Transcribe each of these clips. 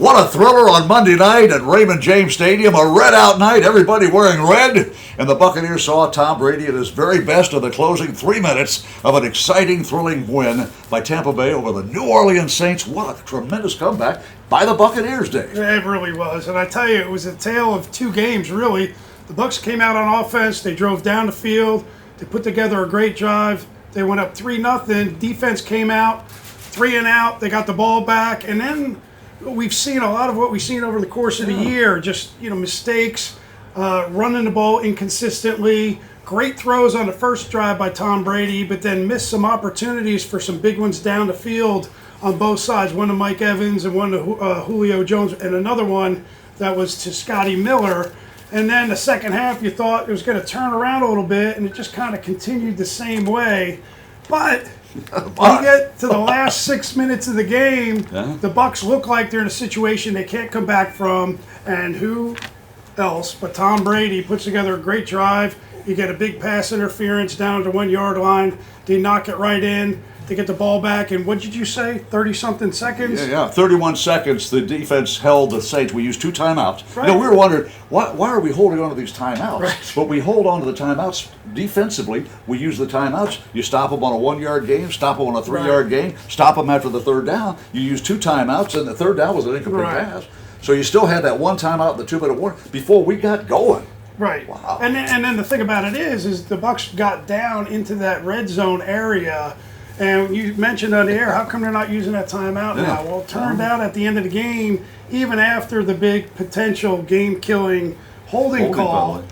What a thriller on Monday night at Raymond James Stadium. A red-out night, everybody wearing red. And the Buccaneers saw Tom Brady at his very best in the closing 3 minutes of an exciting, thrilling win by Tampa Bay over the New Orleans Saints. What a tremendous comeback by the Buccaneers, Dave. It really was. And I tell you, it was a tale of two games, really. The Bucs came out on offense. They drove down the field. They put together a great drive. They went up 3-0. Defense came out, 3 and out. They got the ball back. And then we've seen a lot of what we've seen over the course of the year. Just, mistakes, running the ball inconsistently. Great throws on the first drive by Tom Brady, but then missed some opportunities for some big ones down the field on both sides. One to Mike Evans and one to Julio Jones, and another one that was to Scotty Miller. And then the second half, you thought it was going to turn around a little bit, and it just kind of continued the same way. But when you get to the last 6 minutes of the game, the Bucs look like they're in a situation they can't come back from. And who else but Tom Brady puts together a great drive. You get a big pass interference down to the 1 yard line. They knock it right in. They get the ball back in, what did you say, 30-something seconds? Yeah, 31 seconds. The defense held the Saints. We used 2 timeouts. Right. We were wondering, why are we holding on to these timeouts? Right. But we hold on to the timeouts defensively. We use the timeouts. You stop them on a 1 yard game, stop them on a 3 yard game, stop them after the third down. You use 2 timeouts, and the third down was an incomplete pass. So you still had that one timeout, the 2-minute warning, before we got going. Right. Wow. And then the thing about it is the Bucs got down into that red zone area. And you mentioned on the air, how come they're not using that timeout now? Well, it turned out at the end of the game, even after the big potential game-killing holding call,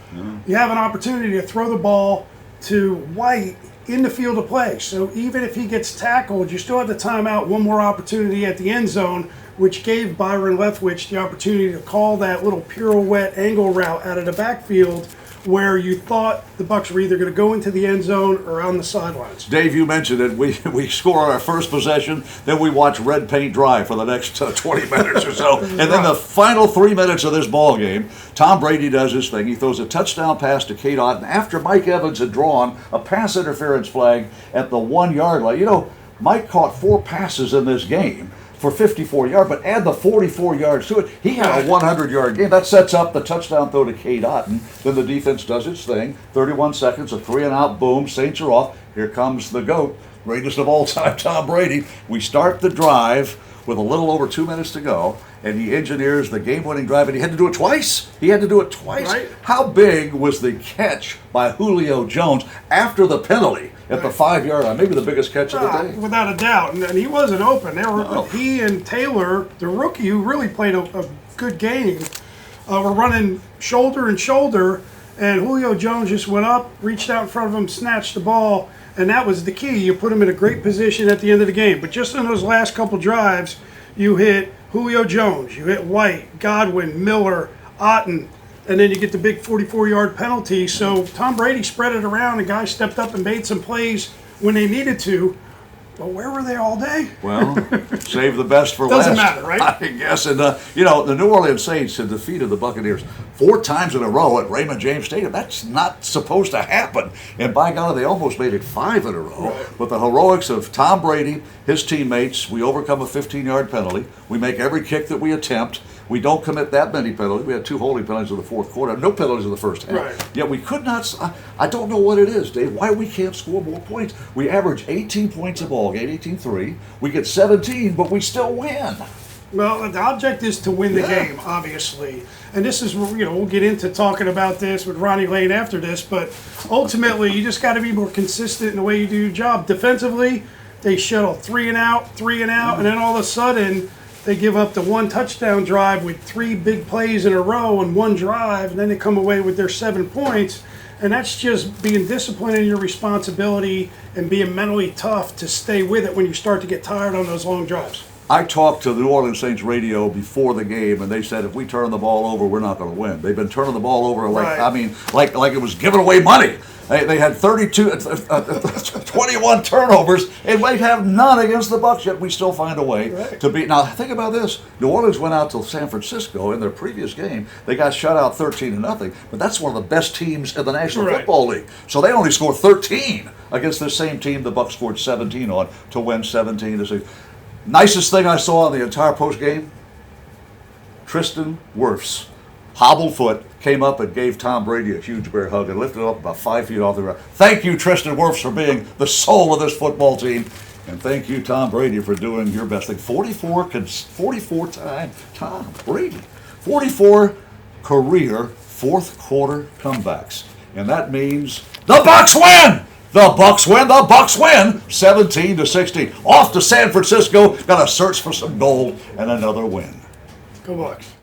you have an opportunity to throw the ball to White in the field of play. So even if he gets tackled, you still have the timeout, one more opportunity at the end zone, which gave Byron Leftwich the opportunity to call that little pirouette angle route out of the backfield, where you thought the Bucs were either going to go into the end zone or on the sidelines. Dave, you mentioned it. We score on our first possession, then we watch red paint dry for the next 20 minutes or so. And then the final 3 minutes of this ball game, Tom Brady does his thing. He throws a touchdown pass to Kate Otten after Mike Evans had drawn a pass interference flag at the 1 yard line. Mike caught 4 passes in this game for 54 yards, but add the 44 yards to it. He had a 100-yard game. That sets up the touchdown throw to Kate Otten. Then the defense does its thing. 31 seconds, a 3 and out, boom, Saints are off. Here comes the GOAT, greatest of all time, Tom Brady. We start the drive with a little over 2 minutes to go, and he engineers the game-winning drive, and he had to do it twice. Right. How big was the catch by Julio Jones after the penalty at the 5 yard line? Maybe the biggest catch of the day. Without a doubt. And he wasn't open. He and Taylor, the rookie, who really played a good game, were running shoulder and shoulder, and Julio Jones just went up, reached out in front of him, snatched the ball, and that was the key. You put him in a great position at the end of the game. But just in those last couple drives, you hit Julio Jones, you hit White, Godwin, Miller, Otten, and then you get the big 44-yard penalty. So Tom Brady spread it around, and guys stepped up and made some plays when they needed to. But where were they all day? Well, save the best for last. Doesn't matter, right? I guess. And, the New Orleans Saints had defeated the Buccaneers 4 times in a row at Raymond James Stadium. That's not supposed to happen. And by God, they almost made it 5 in a row. Right. With the heroics of Tom Brady, his teammates, we overcome a 15-yard penalty. We make every kick that we attempt. We don't commit that many penalties. We had 2 holding penalties in the fourth quarter. No penalties in the first half. Right. Yet we could not. I don't know what it is, Dave. Why we can't score more points. We average 18 points a ball game, 18-3. We get 17, but we still win. Well, the object is to win the game, obviously. And this is where, we'll get into talking about this with Ronnie Lane after this. But ultimately, you just got to be more consistent in the way you do your job. Defensively, they shuttle 3 and out, and then all of a sudden, they give up the 1 touchdown drive with 3 big plays in a row in 1 drive, and then they come away with their 7 points. And that's just being disciplined in your responsibility and being mentally tough to stay with it when you start to get tired on those long drives. I talked to the New Orleans Saints radio before the game, and they said if we turn the ball over, we're not going to win. They've been turning the ball over like it was giving away money. They had 21 turnovers, and we have none against the Bucs, yet we still find a way to beat. Now, think about this. New Orleans went out to San Francisco in their previous game. They got shut out 13-0, but that's one of the best teams in the National Football League. So they only scored 13 against the same team the Bucs scored 17 on to win 17-6. Nicest thing I saw in the entire post game, Tristan Wirfs, hobbled foot, came up and gave Tom Brady a huge bear hug and lifted him up about 5 feet off the ground. Thank you, Tristan Wirfs, for being the soul of this football team. And thank you, Tom Brady, for doing your best thing. 44-time Tom Brady. 44 career fourth quarter comebacks. And that means the Bucs win! The Bucs win! The Bucs win! 17-16. Off to San Francisco. Got to search for some gold and another win. Go Bucs.